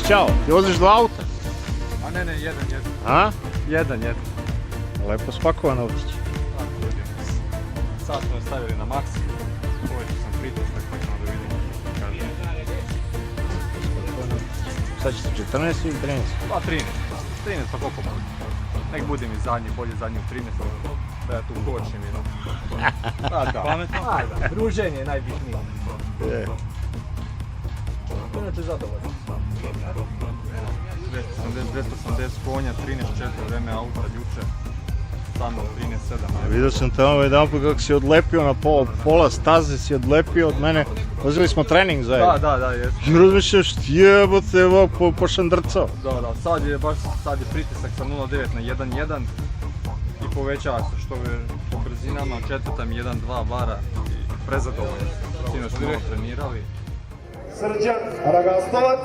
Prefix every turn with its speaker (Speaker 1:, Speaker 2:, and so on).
Speaker 1: Ćao, ti voziš 2 auta?
Speaker 2: A ne, jedan.
Speaker 1: A?
Speaker 2: Jedan.
Speaker 1: Lepo spakovan autić.
Speaker 2: Sad smo je stavili na maks. Povećao sam pritisak, pa ćemo da vidimo.
Speaker 1: Sad ćete 14 ili 13?
Speaker 2: Pa 13. 13 pa koliko može. Nek budem i zadnji, bolje zadnji u 13. Da ja tu kočim i da. Pametno? Ajde, druženje je najbitnije.
Speaker 1: Je.
Speaker 2: Inače zadovoljno. 280 konja, 13.4 vreme auta juče. Samo 13.7.
Speaker 1: Vidio sam te jedan put kako si odlepio na pola staze, si odlepio od mene. Vozili smo trening zajedno.
Speaker 2: Da, jesmo.
Speaker 1: I razmišljaš, jebote, evo, pošandrcao.
Speaker 2: Da, sad je pritisak sa 0.9 na 1.1 i povećava se što je po brzinama, četvrtam 1.2 bara i prezadovoljno. Sinoć smo trenirali.
Speaker 3: Srđan Ragastovac.